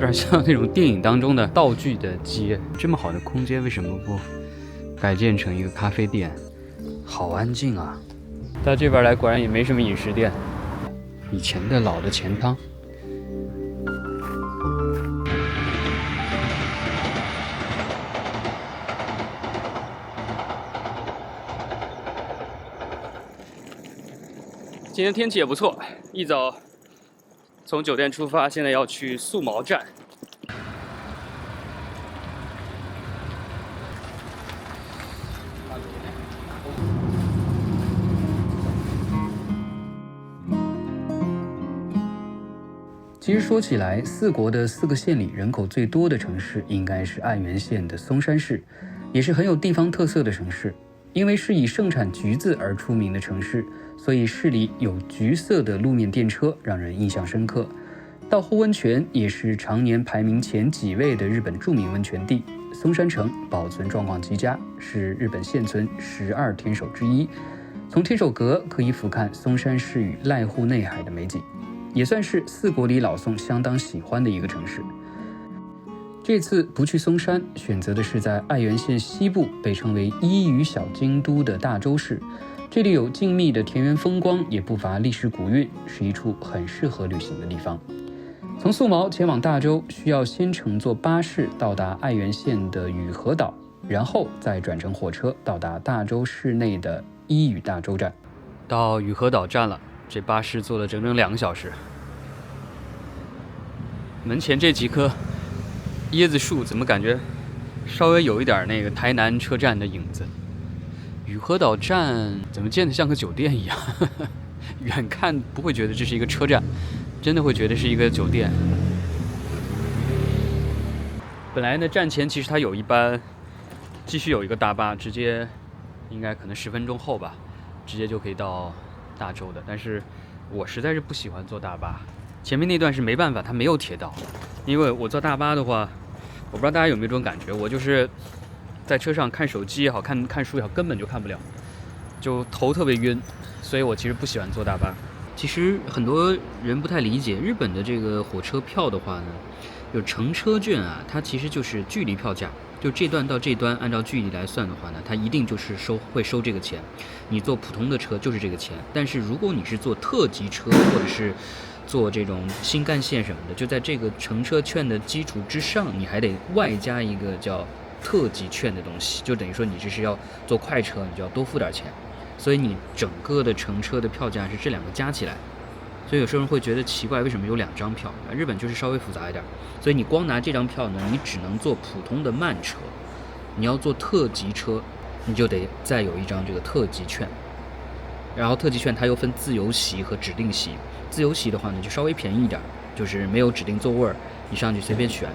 点像那种电影当中的道具的街。这么好的空间，为什么不改建成一个咖啡店？好安静啊！到这边来，果然也没什么饮食店。以前的老的钱汤。今天天气也不错，一早从酒店出发，现在要去素毛站。其实说起来，四国的4个县里人口最多的城市应该是爱媛县的松山市，也是很有地方特色的城市。因为是以盛产橘子而出名的城市，所以市里有橘色的路面电车，让人印象深刻。稻后温泉也是常年排名前几位的日本著名温泉地。松山城保存状况极佳，是日本现存12天守之一。从天守阁可以俯瞰松山市与濑户内海的美景，也算是四国里老宋相当喜欢的一个城市。这次不去松山，选择的是在爱媛县西部被称为伊予小京都的大洲市。这里有静谧的田园风光，也不乏历史古韵，是一处很适合旅行的地方。从素毛前往大洲，需要先乘坐巴士到达爱媛县的宇和岛，然后再转乘火车到达大洲市内的伊予大洲站。到宇和岛站了，这巴士坐了整整2个小时。门前这几棵椰子树怎么感觉稍微有一点那个台南车站的影子？宇和岛站怎么建得像个酒店一样？远看不会觉得这是一个车站，真的会觉得是一个酒店。本来呢，站前其实它有一班，继续有一个大巴，直接应该可能10分钟后吧，直接就可以到大洲的。但是我实在是不喜欢坐大巴，前面那段是没办法，它没有铁道。因为我坐大巴的话，我不知道大家有没有这种感觉，我就是在车上看手机也好，看书也好，根本就看不了，就头特别晕，所以我其实不喜欢坐大巴。其实很多人不太理解日本的这个火车票的话呢，有乘车券啊，它其实就是距离票价，就这段到这端按照距离来算的话呢，它一定就是会收这个钱。你坐普通的车就是这个钱，但是如果你是坐特急车或者是做这种新干线什么的，就在这个乘车券的基础之上，你还得外加一个叫特急券的东西，就等于说你这是要坐快车，你就要多付点钱。所以你整个的乘车的票价是这2个加起来。所以有时候人会觉得奇怪，为什么有2张票？日本就是稍微复杂一点，所以你光拿这张票呢，你只能坐普通的慢车。你要坐特急车，你就得再有一张这个特急券。然后特急券它又分自由席和指定席，自由席的话呢就稍微便宜一点，就是没有指定座位，你上去随便选，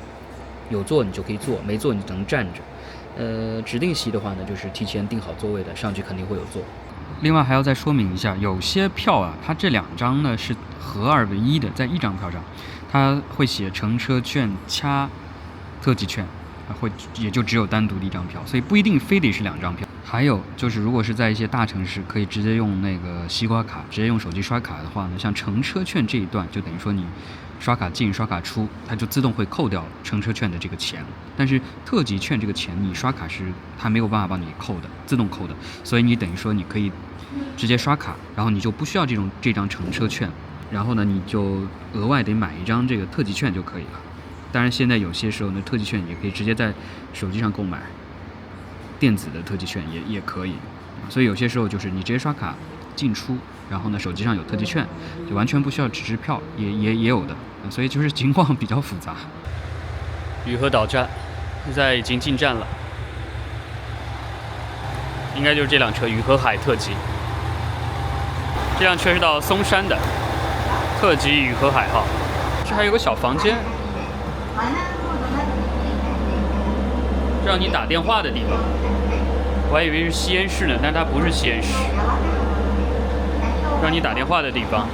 有座你就可以坐，没座你只能站着。指定席的话呢，就是提前订好座位的，上去肯定会有座。另外还要再说明一下，有些票啊，它这2张呢是合2为1的，在一张票上，它会写乘车券加特急券，也就只有单独的一张票，所以不一定非得是2张票。还有就是，如果是在一些大城市，可以直接用那个西瓜卡，直接用手机刷卡的话呢，像乘车券这一段，就等于说你刷卡进刷卡出，它就自动会扣掉乘车券的这个钱。但是特急券这个钱，你刷卡是它没有办法帮你扣的，自动扣的，所以你等于说你可以直接刷卡，然后你就不需要这张乘车券，然后呢你就额外得买一张这个特急券就可以了。当然现在有些时候呢，特急券也可以直接在手机上购买，电子的特急券也可以。所以有些时候就是你直接刷卡进出，然后呢手机上有特急券，就完全不需要纸质票，也有的。所以就是情况比较复杂。宇和岛站现在已经进站了，应该就是这辆车宇和海特急。这辆车是到松山的特急宇和海号。这还有个小房间，让你打电话的地方。我还以为是吸烟室呢，但它不是吸烟室，让你打电话的地方。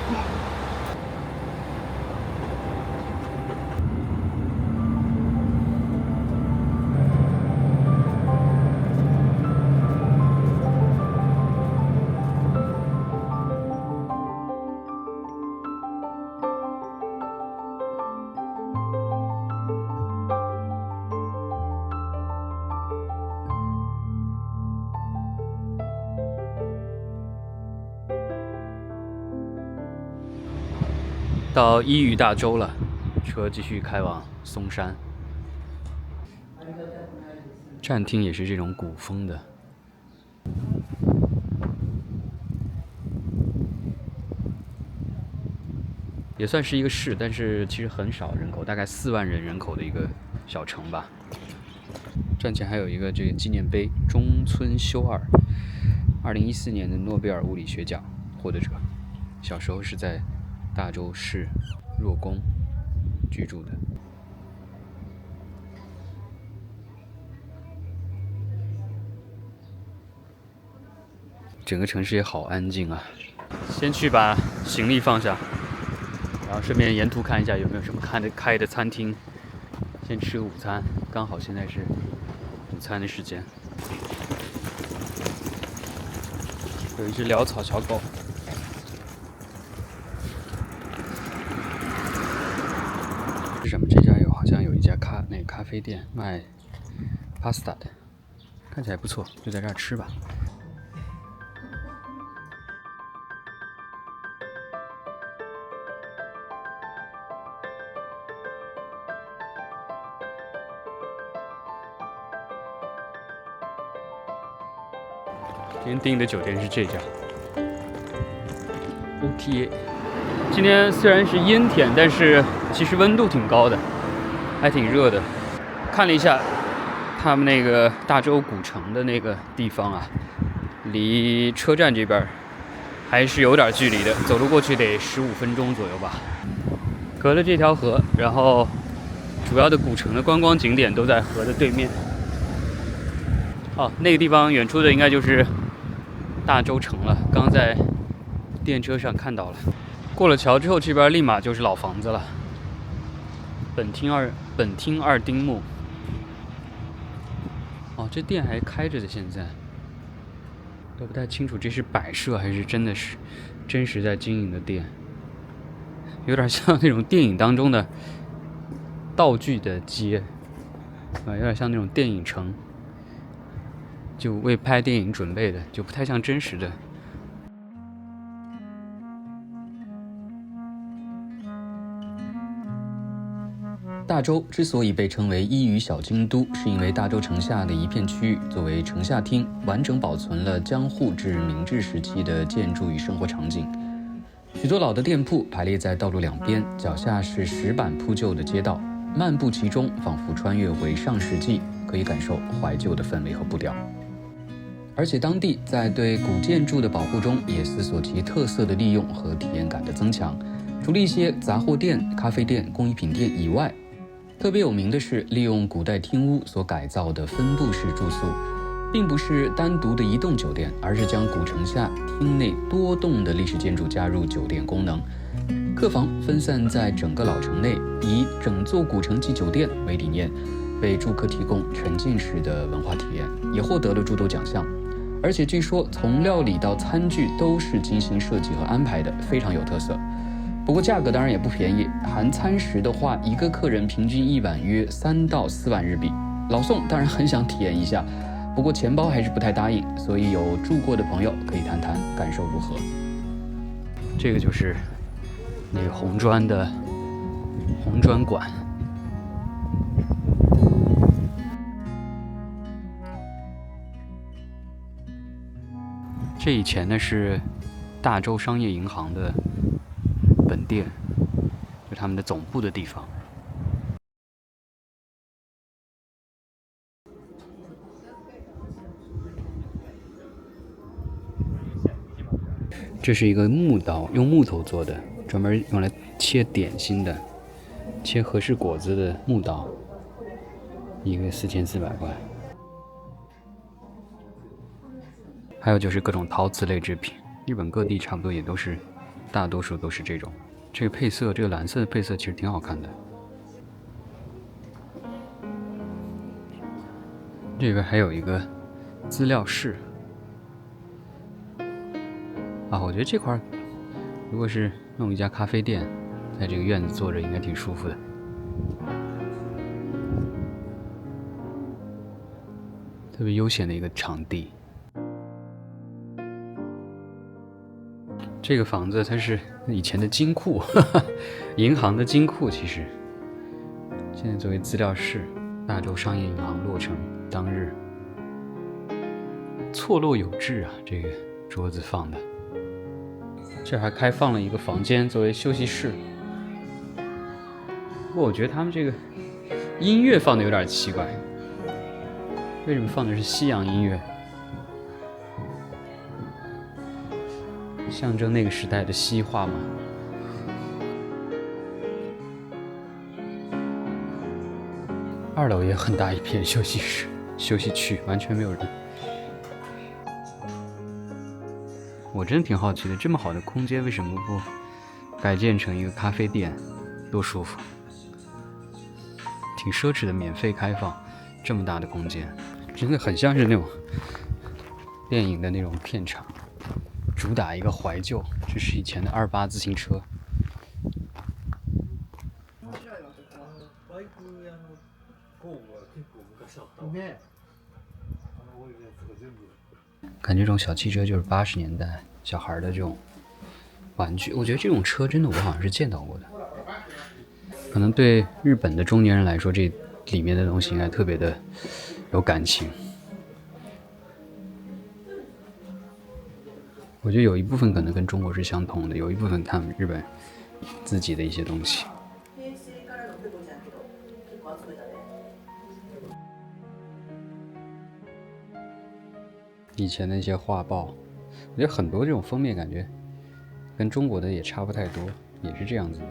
到伊予大洲了，车继续开往松山。站厅也是这种古风的。也算是一个市，但是其实很少人口，大概4万人口的一个小城吧。站前还有一个这个纪念碑，中村修二，2014年的诺贝尔物理学奖获得者，小时候是在大洲市若宫居住的。整个城市也好安静啊。先去把行李放下，然后顺便沿途看一下有没有什么开的餐厅，先吃个午餐，刚好现在是午餐的时间。有一只潦草小狗。是什么？这家好像有一家咖啡店卖 pasta 的，看起来不错，就在这儿吃吧。今天订的酒店是这家 OTA。今天虽然是阴天，但是其实温度挺高的，还挺热的。看了一下他们那个大洲古城的那个地方啊，离车站这边还是有点距离的，走路过去得15分钟左右吧。隔了这条河，然后主要的古城的观光景点都在河的对面。哦，那个地方远处的应该就是大洲城了，刚在电车上看到了。过了桥之后，这边立马就是老房子了。本町二丁目。哦，这店还开着的，现在都不太清楚这是摆设还是真的是真实在经营的店，有点像那种电影当中的道具的街，有点像那种电影城，就为拍电影准备的，就不太像真实的。大洲之所以被称为伊予小京都，是因为大洲城下的一片区域作为城下町，完整保存了江户至明治时期的建筑与生活场景。许多老的店铺排列在道路两边，脚下是石板铺就的街道，漫步其中，仿佛穿越回上世纪，可以感受怀旧的氛围和步调。而且当地在对古建筑的保护中，也思索其特色的利用和体验感的增强。除了一些杂货店、咖啡店、工艺品店以外，特别有名的是利用古代厅屋所改造的分布式住宿，并不是单独的一栋酒店，而是将古城下厅内多栋的历史建筑加入酒店功能。客房分散在整个老城内，以整座古城即酒店为理念，为住客提供沉浸式的文化体验，也获得了诸多奖项。而且据说从料理到餐具都是精心设计和安排的，非常有特色。不过价格当然也不便宜，含餐食的话，一个客人平均一晚约3到4万日币。老宋当然很想体验一下，不过钱包还是不太答应，所以有住过的朋友可以谈谈感受如何。这个就是那个红砖馆。这以前呢是大洲商业银行的本店，就他们的总部的地方。这是一个木刀，用木头做的，专门用来切点心的，切和式果子的木刀，一个4400块。还有就是各种陶瓷类制品，日本各地差不多也都是，大多数都是这种。这个配色，这个蓝色的配色其实挺好看的。这个还有一个资料室啊，我觉得这块如果是弄一家咖啡店，在这个院子坐着应该挺舒服的。特别悠闲的一个场地。这个房子它是以前的金库，银行的金库。其实现在作为资料室，大洲商业银行落成当日，错落有致啊！这个桌子放的，这还开放了一个房间作为休息室。不过我觉得他们这个音乐放的有点奇怪，为什么放的是西洋音乐？象征那个时代的西化吗？2楼也很大一片休息室、休息区，完全没有人。我真的挺好奇的，这么好的空间为什么不改建成一个咖啡店？多舒服！挺奢侈的，免费开放这么大的空间，真的很像是那种电影的那种片场，主打一个怀旧。这是以前的28自行车。感觉这种小汽车就是80年代小孩的这种玩具。我觉得这种车真的我好像是见到过的。可能对日本的中年人来说，这里面的东西应该特别的有感情。我觉得有一部分可能跟中国是相同的，有一部分他们日本自己的一些东西。以前的一些画报，我觉得很多这种封面感觉跟中国的也差不太多，也是这样子的。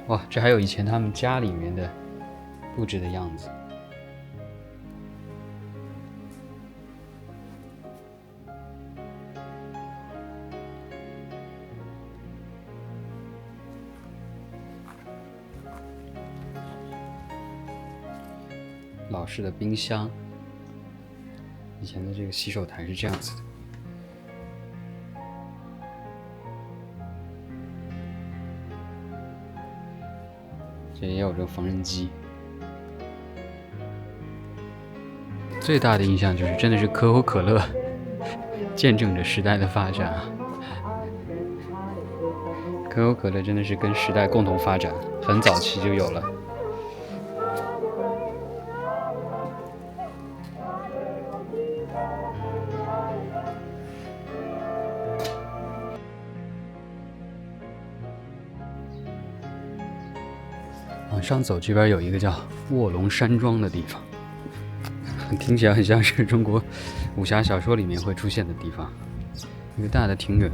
哇，这还有以前他们家里面的布置的样子。老式的冰箱，以前的这个洗手台是这样子的。这也有这个缝纫机。最大的印象就是，真的是可口可乐见证着时代的发展啊！可口可乐真的是跟时代共同发展，很早期就有了。往上走，这边有一个叫卧龙山庄的地方，听起来很像是中国武侠小说里面会出现的地方。一个大的庭园，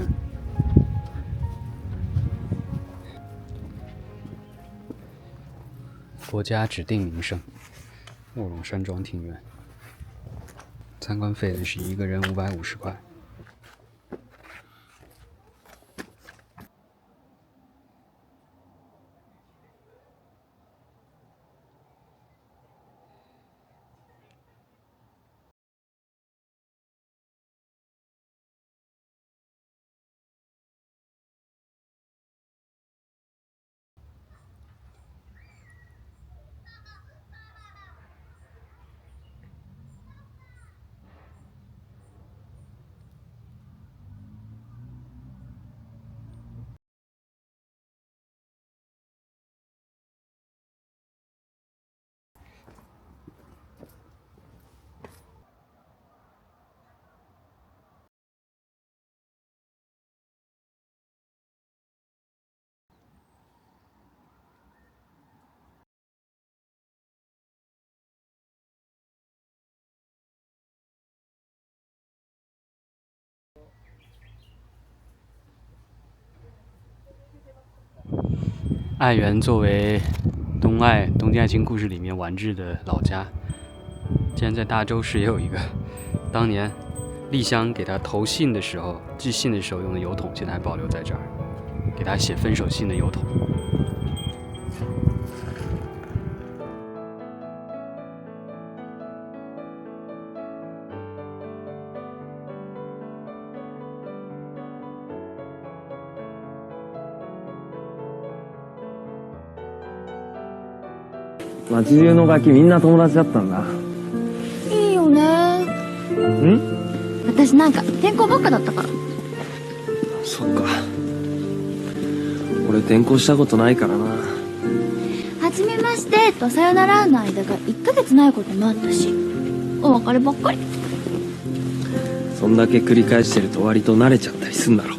国家指定名胜卧龙山庄庭园。参观费呢是一个人550块。爱媛作为东京爱情故事里面丸治的老家，竟然在大洲市也有一个当年丽香给他投信的时候、寄信的时候用的邮筒，现在还保留在这儿，给他写分手信的邮筒。街中のガキみんな友達だったんだ。いいよね。ん？私なんか転校ばっかだったから。そっか。俺転校したことないからな。はじめましてとさよならの間が1ヶ月ないこともあったし、お別ればっかり。そんだけ繰り返してると割と慣れちゃったりすんだろ。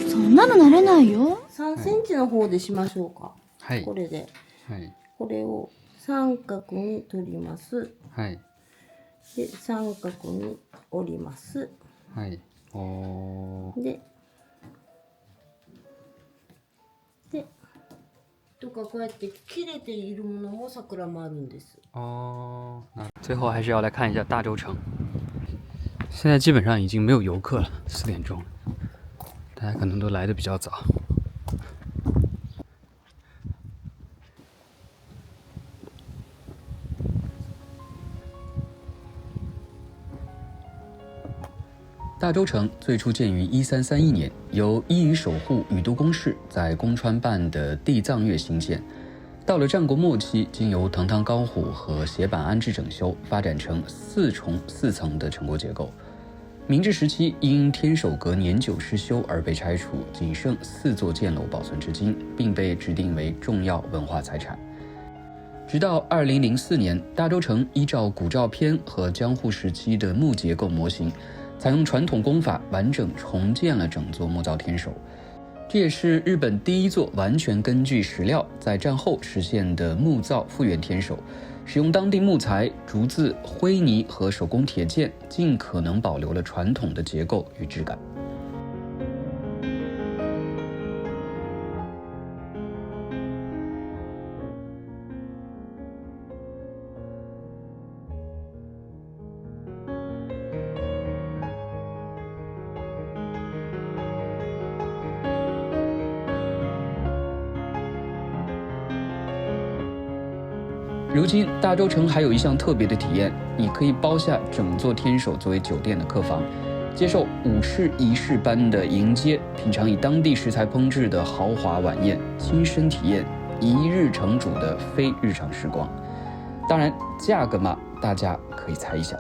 そんなの慣れないよ。3センチの方でしましょうか。はい。これで。はい。これを三角に取ります。はい。で、三角に折ります。はい。で、とかこうやって切れているものも桜もあるんです。最后还是要来看一下大洲城。现在基本上已经没有游客了，4点钟了，大家可能都来的比较早。大洲城最初建于1331年，由伊予守护宇都宫氏在宫川办的地藏月兴建。到了战国末期，经由藤堂高虎和斜坂安治整修，发展成4层的城郭结构。明治时期因天守阁年久失修而被拆除，仅剩4座箭楼保存至今，并被指定为重要文化财产。直到2004年，大洲城依照古照片和江户时期的木结构模型，采用传统工法完整重建了整座木造天守。这也是日本第一座完全根据石料在战后实现的木造复原天守，使用当地木材、竹子、灰泥和手工铁件，尽可能保留了传统的结构与质感。如今大洲城还有一项特别的体验，你可以包下整座天守作为酒店的客房，接受武士仪式般的迎接，品尝以当地食材烹制的豪华晚宴，亲身体验一日城主的非日常时光。当然，价格嘛，大家可以猜一下。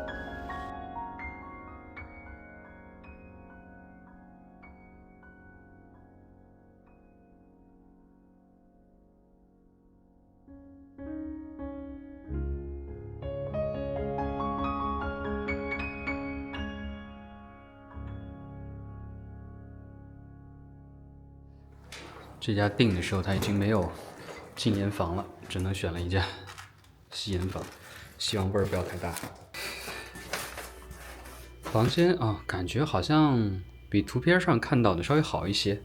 这家订的时候，它已经没有禁烟房了，只能选了一家吸烟房，希望味儿不要太大。房间啊，感觉好像比图片上看到的稍微好一些，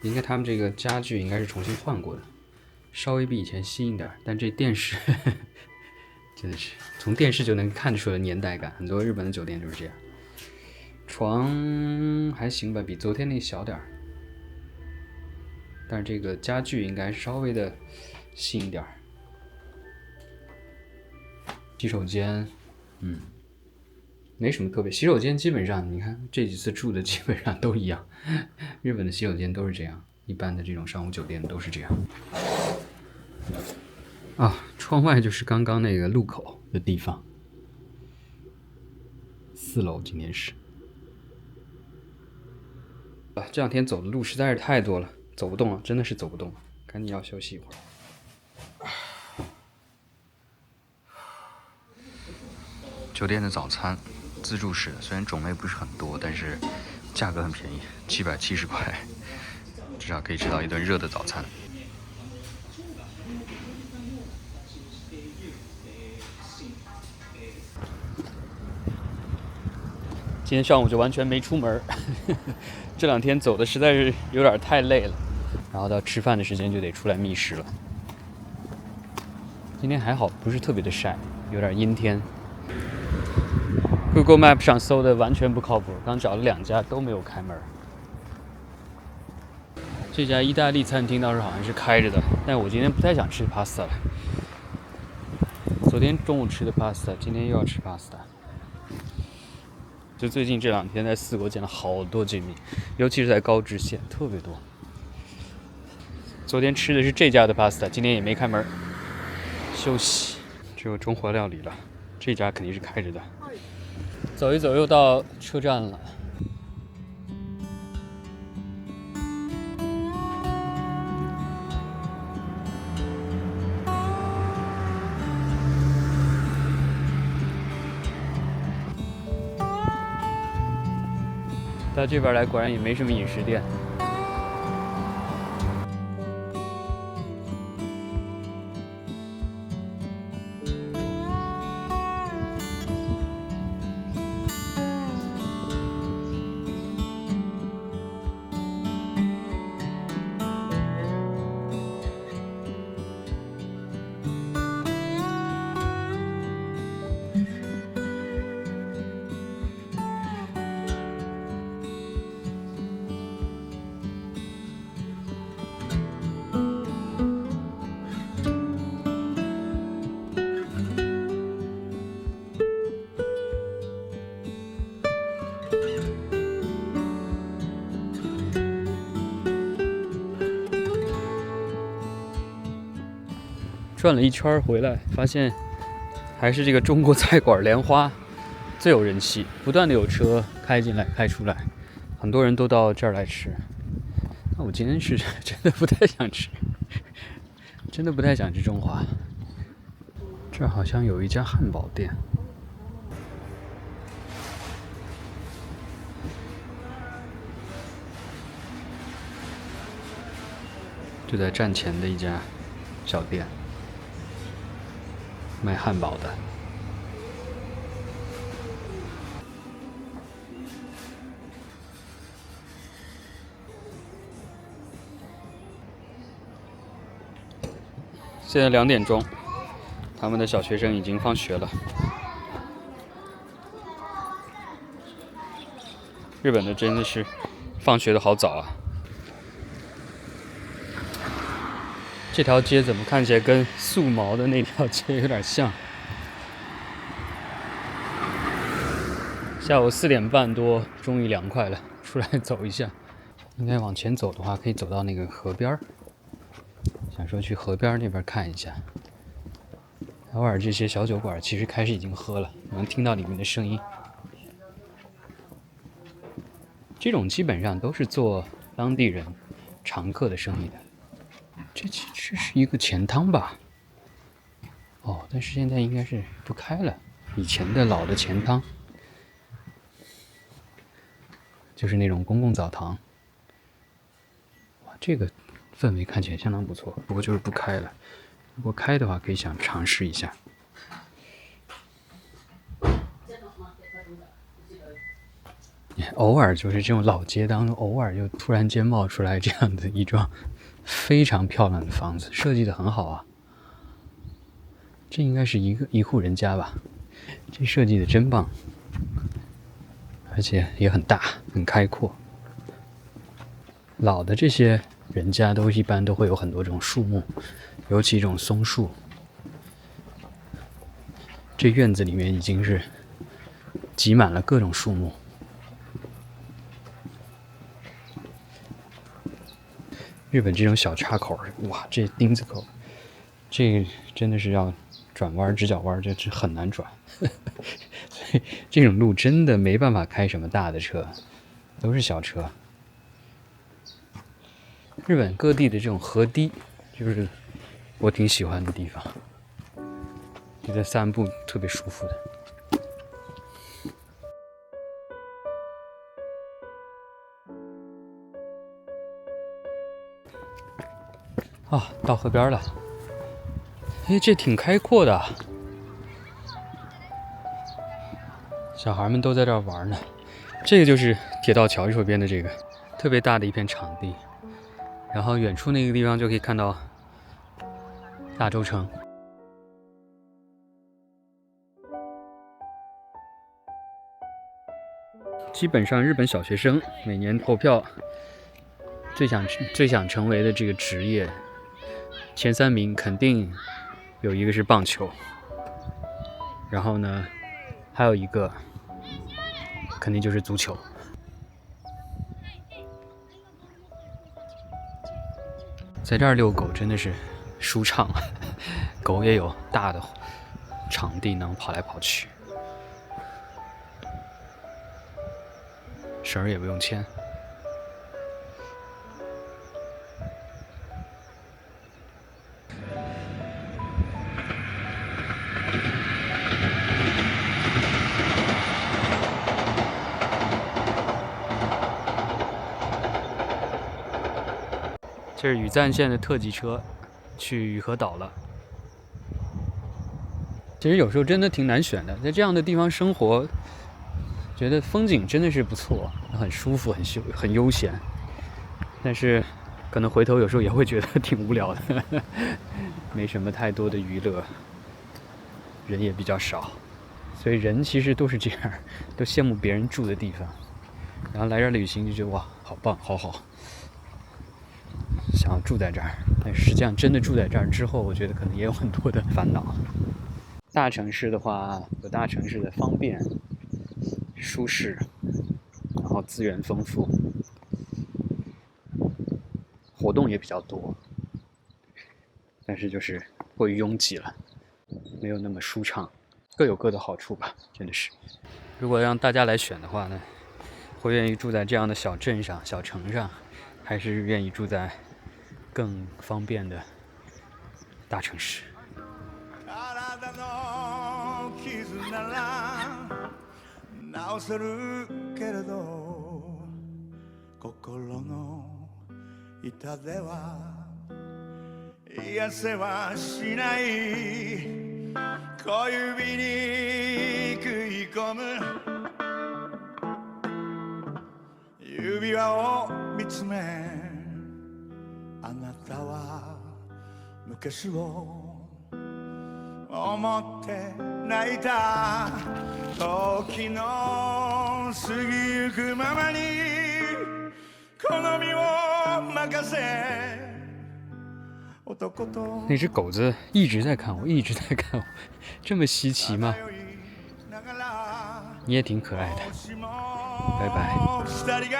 应该他们这个家具应该是重新换过的，稍微比以前新一点。但这电视真的是从电视就能看出来年代感，很多日本的酒店就是这样。床还行吧，比昨天那小点儿。但是这个家具应该稍微的新一点。洗手间，没什么特别。洗手间基本上，你看这几次住的基本上都一样，日本的洗手间都是这样，一般的这种商务酒店都是这样。啊，窗外就是刚刚那个路口的地方，4楼今天是。这两天走的路实在是太多了。走不动了，真的是走不动了，赶紧要休息一会儿。酒店的早餐，自助式的，虽然种类不是很多，但是价格很便宜，770块，至少可以吃到一顿热的早餐。今天上午就完全没出门，这两天走的实在是有点太累了，然后到吃饭的时间就得出来觅食了。今天还好，不是特别的晒，有点阴天。Google Map 上搜的完全不靠谱，刚找了2家都没有开门。这家意大利餐厅倒是好像是开着的，但我今天不太想吃 pasta 了。昨天中午吃的 pasta， 今天又要吃 pasta。就最近这2天在4国见了好多居民，尤其是在高知县特别多。昨天吃的是这家的 pasta， 今天也没开门，休息。只有中华料理了，这家肯定是开着的。走一走又到车站了。到这边来果然也没什么饮食店。转了一圈回来，发现还是这个中国菜馆莲花最有人气，不断的有车开进来开出来，很多人都到这儿来吃。那我今天是真的不太想吃，真的不太想吃中华。这儿好像有一家汉堡店。就在站前的一家小店，卖汉堡的。现在2点钟，他们的小学生已经放学了。日本的真的是放学的好早啊！这条街怎么看起来跟素毛的那条街有点像？下午4点半多，终于凉快了，出来走一下。应该往前走的话，可以走到那个河边儿。想说去河边那边看一下。偶尔这些小酒馆其实开始已经喝了，能听到里面的声音。这种基本上都是做当地人常客的生意的。这是一个钱汤吧？哦，但是现在应该是不开了。以前的老的钱汤，就是那种公共澡堂。哇，这个氛围看起来相当不错，不过就是不开了。如果开的话，可以想尝试一下。偶尔就是这种老街当中，偶尔又突然间冒出来这样的一幢非常漂亮的房子，设计的很好啊。这应该是一户人家吧？这设计的真棒，而且也很大，很开阔。老的这些人家一般都会有很多种树木，尤其这种松树。这院子里面已经是挤满了各种树木。日本这种小岔口，哇，这丁字口，这真的是要转弯直角弯，这很难转。所以这种路真的没办法开什么大的车，都是小车。日本各地的这种河堤，就是我挺喜欢的地方，觉得散步特别舒服的。啊，到河边了。哎，这挺开阔的，小孩们都在这儿玩呢。这个就是铁道桥右边的这个特别大的一片场地，然后远处那个地方就可以看到大洲城。基本上日本小学生每年投票最想成为的这个职业前3名肯定有一个是棒球，然后呢还有一个肯定就是足球。在这儿遛狗真的是舒畅，狗也有大的场地能跑来跑去。绳儿也不用牵。这是羽赞线的特急车，去雨河岛了。其实有时候真的挺难选的，在这样的地方生活，觉得风景真的是不错，很舒服，很悠闲。但是，可能回头有时候也会觉得挺无聊的，没什么太多的娱乐，人也比较少，所以人其实都是这样，都羡慕别人住的地方，然后来这儿旅行就觉得哇，好棒，好好。想要住在这儿，但实际上真的住在这儿之后，我觉得可能也有很多的烦恼。大城市的话，有大城市的方便、舒适，然后资源丰富，活动也比较多，但是就是过于拥挤了，没有那么舒畅，各有各的好处吧，真的是。如果让大家来选的话呢，会愿意住在这样的小镇上、小城上，还是愿意住在更方便的大城市？直せるけれど心の痛手は癒せはしない小指に食い込む指輪を見つめあなたは昔を思って泣いた時の過ぎゆくままに好みを任せ男と那只狗子一直在看我，一直在看我，这么稀奇吗？你也挺可爱的，拜拜。二人が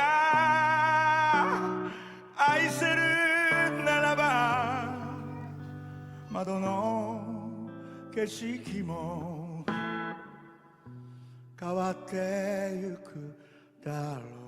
愛せるならば窓の景色も変わってゆくだろう